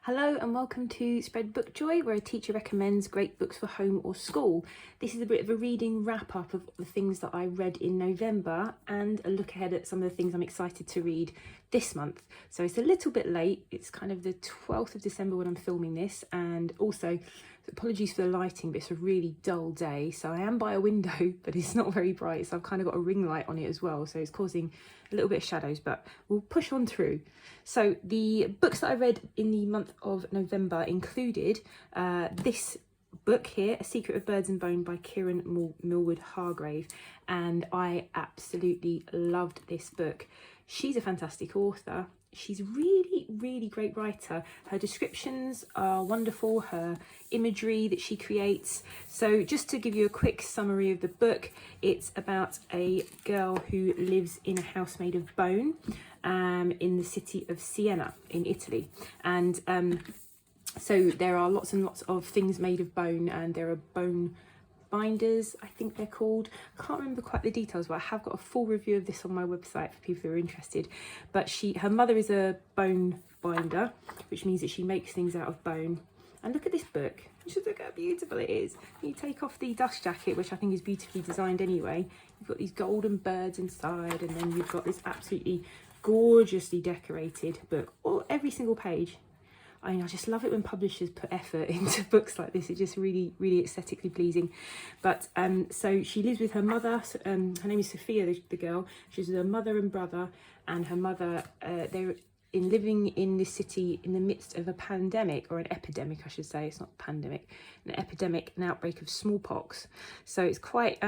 Hello and welcome to Spread Book Joy, where a teacher recommends great books for home or school. This is a bit of a reading wrap up of the things that I read in November and a look ahead at some of the things I'm excited to read this month. So it's a little bit late. It's kind of the 12th of December when I'm filming this, and also apologies for the lighting, but it's a really dull day. So I am by a window, but it's not very bright. So I've kind of got a ring light on it as well. So it's causing a little bit of shadows, but we'll push on through. So the books that I read in the month of November included this book here, A Secret of Birds and Bone by Kieran Millward Hargrave, and I absolutely loved this book. She's a fantastic author. She's really great writer. Her descriptions are wonderful, her imagery that she creates. So just to give you a quick summary of the book, it's about a girl who lives in a house made of bone in the city of Siena in Italy. And so there are lots and lots of things made of bone, and there are bone binders, I think they're called. I can't remember quite the details, but I have got a full review of this on my website for people who are interested. But her mother is a bone binder, which means that she makes things out of bone. And look at this book. Just look how beautiful it is. You take off the dust jacket, which I think is beautifully designed anyway. You've got these golden birds inside, and then you've got this absolutely gorgeously decorated book. Every single page. I mean, I just love it when publishers put effort into books like this. It's just really aesthetically pleasing. But so she lives with her mother. Her name is Sophia, the girl. She's with her mother and brother, and her mother, they're living in this city in the midst of a pandemic, or an epidemic, I should say. It's not a pandemic, an epidemic, an outbreak of smallpox. So it's quite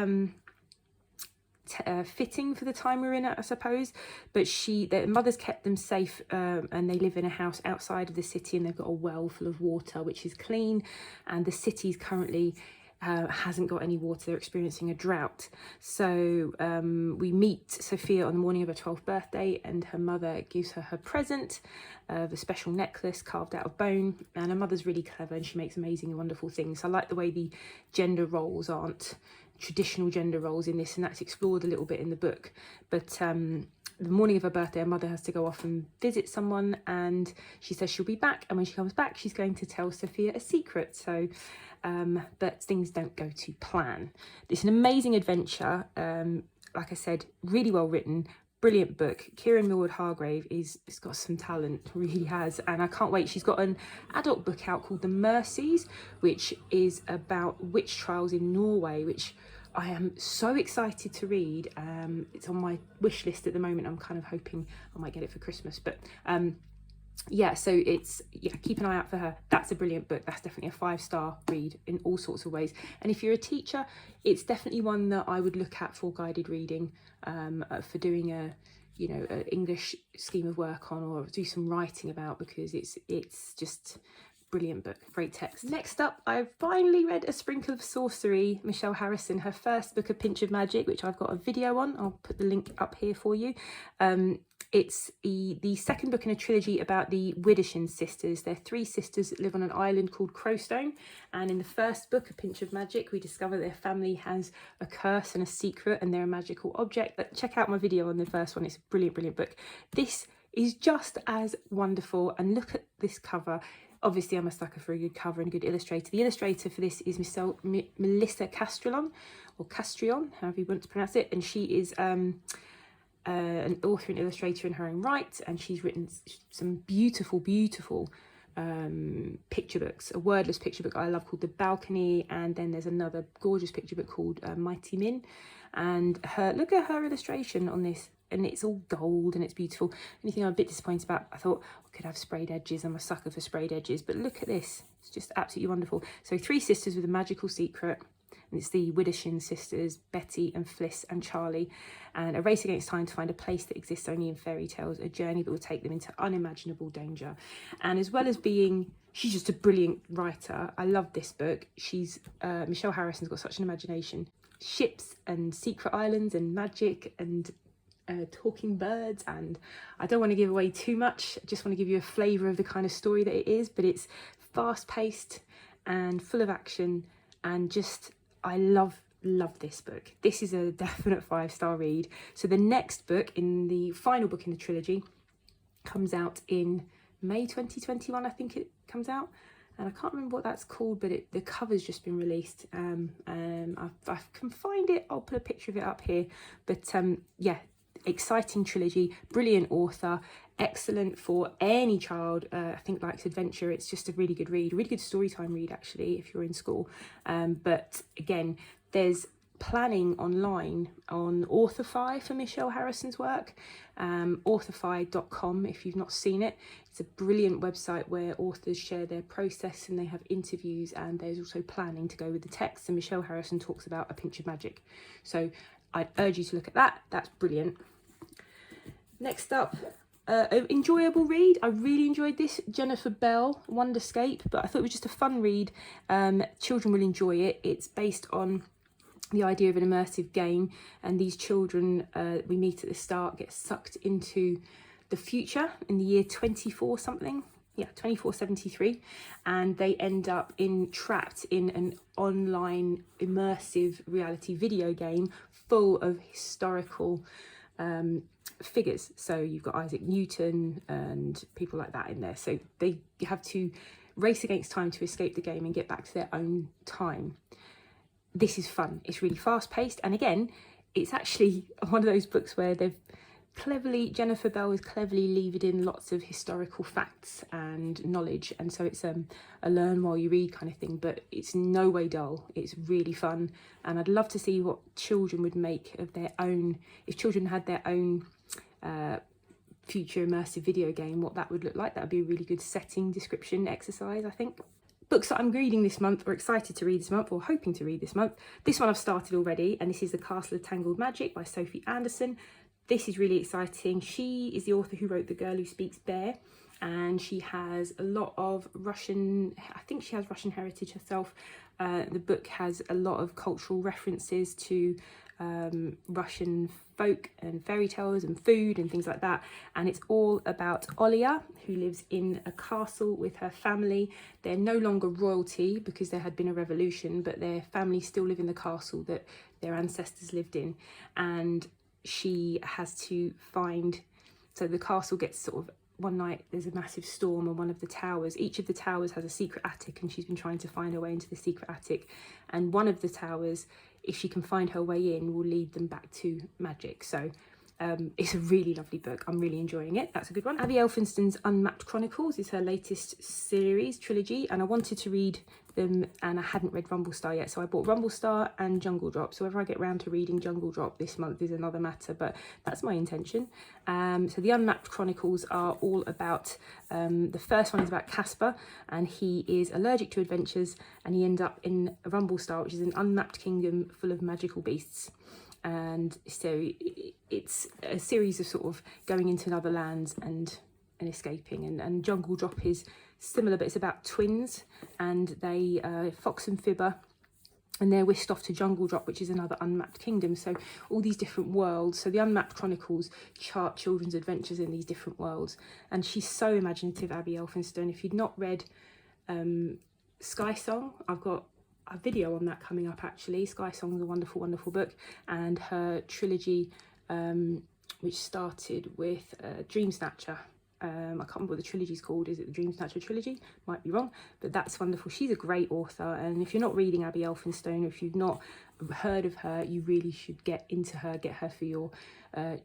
fitting for the time we're in, I suppose. But their mother's kept them safe, and they live in a house outside of the city, and they've got a well full of water which is clean, and the city's currently hasn't got any water. They're experiencing a drought. So we meet Sophia on the morning of her 12th birthday, and her mother gives her present of a special necklace carved out of bone. And her mother's really clever, and she makes amazing and wonderful things. So I like the way the gender roles aren't traditional gender roles in this, and that's explored a little bit in the book. But the morning of her birthday, her mother has to go off and visit someone, and she says she'll be back, and when she comes back she's going to tell Sophia a secret. So but things don't go to plan. It's an amazing adventure. Like I said, really well written, brilliant book. Kieran Millward Hargrave has got some talent, really has, and I can't wait. She's got an adult book out called The Mercies, which is about witch trials in Norway, which I am so excited to read. It's on my wish list at the moment. I'm kind of hoping I might get it for Christmas, but yeah, so keep an eye out for her. That's a brilliant book. That's definitely a 5-star read in all sorts of ways. And if you're a teacher, it's definitely one that I would look at for guided reading, for doing a English scheme of work on, or do some writing about, because it's just brilliant book, great text. Next up, I've finally read A Sprinkle of Sorcery, Michelle Harrison, her first book, A Pinch of Magic, which I've got a video on. I'll put the link up here for you. It's the second book in a trilogy about the Widdishin sisters. They're 3 sisters that live on an island called Crowstone, and in the first book, A Pinch of Magic, we discover their family has a curse and a secret, and they're a magical object. But check out my video on the first one. It's a brilliant book. This is just as wonderful, and look at this cover. Obviously, I'm a sucker for a good cover and a good illustrator. The illustrator for this is Melissa Castrillon, or Castrillon, however you want to pronounce it, and she is an author and illustrator in her own right, and she's written some beautiful picture books. A wordless picture book I love called The Balcony, and then there's another gorgeous picture book called Mighty Min. And look at her illustration on this, and it's all gold and it's beautiful. Only thing I'm a bit disappointed about, I thought I could have sprayed edges. I'm a sucker for sprayed edges, but look at this. It's just absolutely wonderful. So 3 sisters with a magical secret, and it's the Widdishin sisters, Betty and Fliss and Charlie, and a race against time to find a place that exists only in fairy tales, a journey that will take them into unimaginable danger. And as well as being, she's just a brilliant writer. I love this book. She's Michelle Harrison's got such an imagination. Ships and secret islands and magic and talking birds, and I don't want to give away too much. I just want to give you a flavour of the kind of story that it is, but it's fast paced and full of action, and just I love love this book. This is a definite 5-star read. So the next book, the final book in the trilogy, comes out in May 2021, I think it comes out. And I can't remember what that's called, but the cover's just been released. I can find it. I'll put a picture of it up here. But yeah, exciting trilogy, brilliant author, excellent for any child I think likes adventure. It's just a really good read, a really good story time read actually if you're in school. But again, there's planning online on Authorify for Michelle Harrison's work, authorify.com if you've not seen it. It's a brilliant website where authors share their process and they have interviews, and there's also planning to go with the text, and Michelle Harrison talks about a pinch of magic. So I'd urge you to look at that. That's brilliant. Next up, an enjoyable read. I really enjoyed this, Jennifer Bell, Wonderscape, but I thought it was just a fun read. Children will enjoy it. It's based on the idea of an immersive game, and these children we meet at the start get sucked into the future in the year 2473, and they end up trapped in an online immersive reality video game full of historical figures. So you've got Isaac Newton and people like that in there, so they have to race against time to escape the game and get back to their own time. This is fun. It's really fast paced, and again, it's actually one of those books where Jennifer Bell has cleverly levered in lots of historical facts and knowledge, and so it's a learn while you read kind of thing, but it's no way dull. It's really fun, and I'd love to see what children would make of their own, if children had their own future immersive video game, what that would look like. That would be a really good setting description exercise, I think. Books that I'm reading this month, or excited to read this month, or hoping to read this month. This one I've started already, and this is The Castle of Tangled Magic by Sophie Anderson. This is really exciting. She is the author who wrote The Girl Who Speaks Bear, and she has a lot of Russian, I think she has Russian heritage herself. The book has a lot of cultural references to Russian folk and fairy tales and food and things like that, and it's all about Olia, who lives in a castle with her family. They're no longer royalty because there had been a revolution, but their family still live in the castle that their ancestors lived in, and she has to find, so the castle gets sort of, one night there's a massive storm on one of the towers. Each of the towers has a secret attic, and she's been trying to find her way into the secret attic, and one of the towers, if she can find her way in, will lead them back to magic. So it's a really lovely book. I'm really enjoying it. That's a good one. Abby Elphinstone's Unmapped Chronicles is her latest trilogy, and I wanted to read them, and I hadn't read Rumblestar yet, so I bought Rumblestar and Jungle Drop. So whether I get round to reading Jungle Drop this month is another matter, but that's my intention. So the Unmapped Chronicles are all about, the first one is about Casper, and he is allergic to adventures, and he ends up in Rumblestar, which is an unmapped kingdom full of magical beasts. And so it's a series of sort of going into other lands and escaping, and Jungle Drop is similar, but it's about twins, and they Fox and Fibber, and they're whisked off to Jungle Drop, which is another unmapped kingdom. So all these different worlds. So the Unmapped Chronicles chart children's adventures in these different worlds, and she's so imaginative, Abby Elphinstone. If you'd not read Sky Song, I've got a video on that coming up actually. Sky Song is a wonderful, wonderful book, and her trilogy, which started with Dream Snatcher. I can't remember what the trilogy's called. Is it the Dream Snatcher trilogy? Might be wrong, but that's wonderful. She's a great author, and if you're not reading Abby Elphinstone, or if you've not heard of her, you really should get into her, get her for your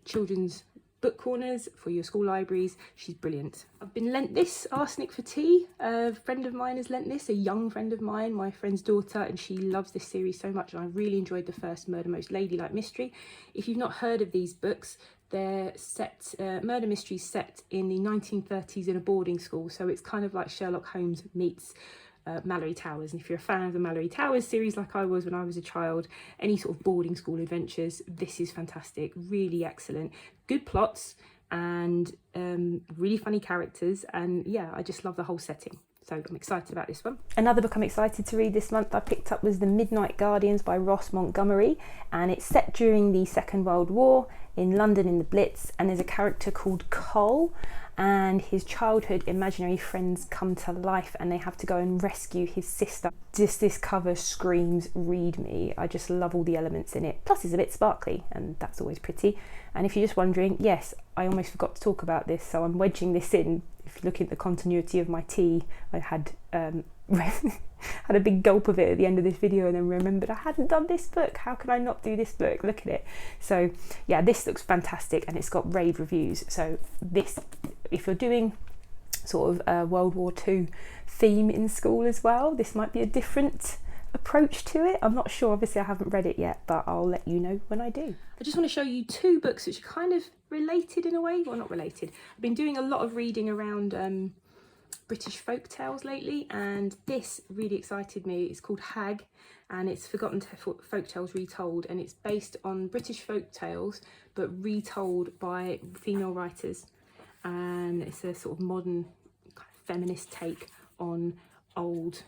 children's book corners, for your school libraries. She's brilliant. I've been lent this, Arsenic for Tea. A friend of mine has lent this, a young friend of mine, my friend's daughter, and she loves this series so much, and I really enjoyed the first Murder Most Ladylike Mystery. If you've not heard of these books, they're set, murder mysteries set in the 1930s in a boarding school, so it's kind of like Sherlock Holmes meets Mallory Towers. And if you're a fan of the Mallory Towers series like I was when I was a child, any sort of boarding school adventures, this is fantastic. Really excellent, good plots, and really funny characters, and yeah, I just love the whole setting. So I'm excited about this one. Another book I'm excited to read this month I picked up was The Midnight Guardians by Ross Montgomery, and it's set during the Second World War in London in the Blitz, and there's a character called Cole, and his childhood imaginary friends come to life and they have to go and rescue his sister. Just this cover screams read me. I just love all the elements in it. Plus it's a bit sparkly, and that's always pretty. And if you're just wondering, yes, I almost forgot to talk about this, so I'm wedging this in. If you look at the continuity of my tea, I had had a big gulp of it at the end of this video and then remembered I hadn't done this book. How can I not do this book? Look at it. So yeah, this looks fantastic and it's got rave reviews. So this, if you're doing sort of a World War II theme in school as well, this might be a different approach to it. I'm not sure, obviously I haven't read it yet, but I'll let you know when I do. I just want to show you two books which are kind of related in a way. Well, not related. I've been doing a lot of reading around British folk tales lately, and this really excited me. It's called Hag, and it's Forgotten Folk Tales Retold, and it's based on British folk tales but retold by female writers, and it's a sort of modern kind of feminist take on old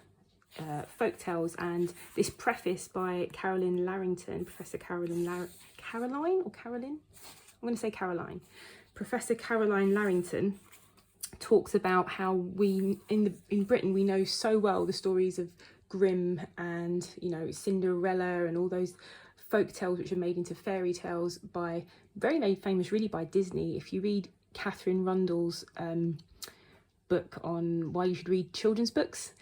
folk tales. And this preface by Caroline Larrington, Professor Caroline I'm going to say Caroline. Professor Caroline Larrington talks about how we in Britain we know so well the stories of Grimm and, you know, Cinderella and all those folk tales which are made into fairy tales by very made famous really by Disney. If you read Catherine Rundell's book on why you should read children's books,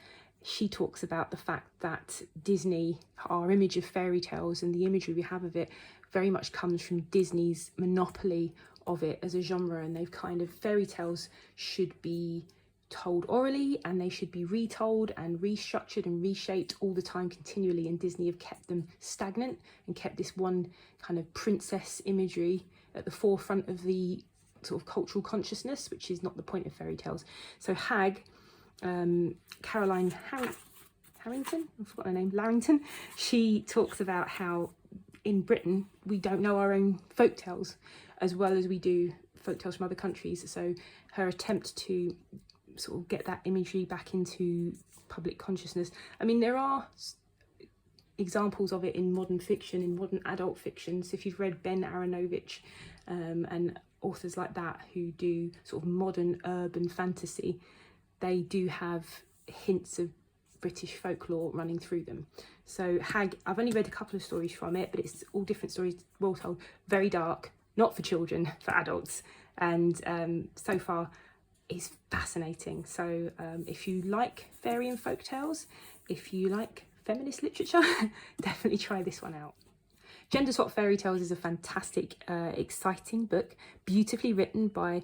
she talks about the fact that Disney, our image of fairy tales and the imagery we have of it very much comes from Disney's monopoly of it as a genre, and they've kind of, fairy tales should be told orally and they should be retold and restructured and reshaped all the time continually, and Disney have kept them stagnant and kept this one kind of princess imagery at the forefront of the sort of cultural consciousness, which is not the point of fairy tales. So Hag, Caroline Harrington, I forgot her name, Larrington, she talks about how in Britain we don't know our own folk tales as well as we do folk tales from other countries. So her attempt to sort of get that imagery back into public consciousness. I mean, there are examples of it in modern fiction, in modern adult fiction. So if you've read Ben Aronovich and authors like that who do sort of modern urban fantasy, they do have hints of British folklore running through them. So Hag, I've only read a couple of stories from it, but it's all different stories, well told, very dark, not for children, for adults, and so far it's fascinating. So if you like fairy and folk tales, if you like feminist literature, definitely try this one out. Gender Swap Fairy Tales is a fantastic, exciting book, beautifully written by,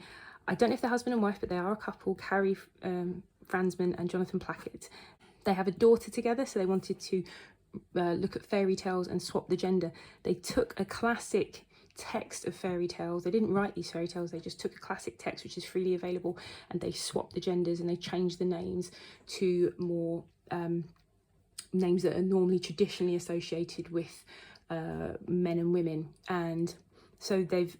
I don't know if they're husband and wife, but they are a couple, Carrie Fransman and Jonathan Plackett. They have a daughter together, so they wanted to look at fairy tales and swap the gender. They took a classic text of fairy tales, they didn't write these fairy tales, they just took a classic text which is freely available, and they swapped the genders and they changed the names to more names that are normally traditionally associated with men and women. And so they've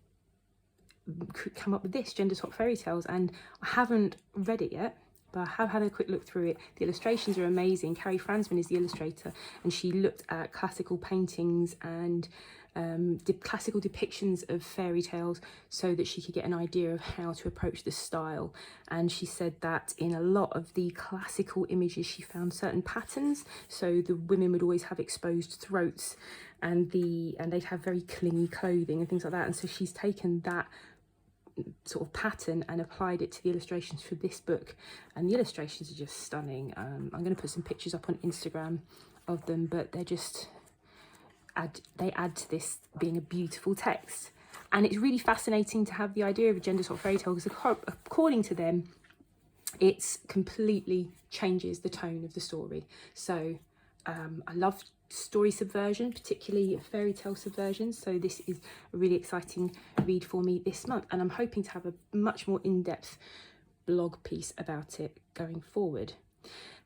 come up with this, Gender Swap Fairy Tales, and I haven't read it yet, but I have had a quick look through it. The illustrations are amazing. Carrie Fransman is the illustrator, and she looked at classical paintings and classical depictions of fairy tales so that she could get an idea of how to approach the style. And she said that in a lot of the classical images she found certain patterns, so the women would always have exposed throats and they'd have very clingy clothing and things like that, and so she's taken that sort of pattern and applied it to the illustrations for this book, and the illustrations are just stunning. I'm going to put some pictures up on Instagram of them, but they're just they add to this being a beautiful text. And it's really fascinating to have the idea of a gender swap fairy tale, because according to them it completely changes the tone of the story. So I love story subversion, particularly fairy tale subversion, so this is a really exciting read for me this month, and I'm hoping to have a much more in-depth blog piece about it going forward.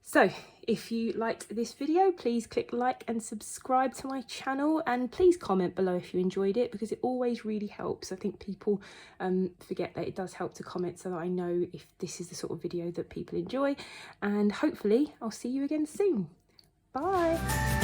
So if you liked this video, please click like and subscribe to my channel, and please comment below if you enjoyed it, because it always really helps. I think people forget that it does help to comment, so that I know if this is the sort of video that people enjoy, and hopefully I'll see you again soon. Bye.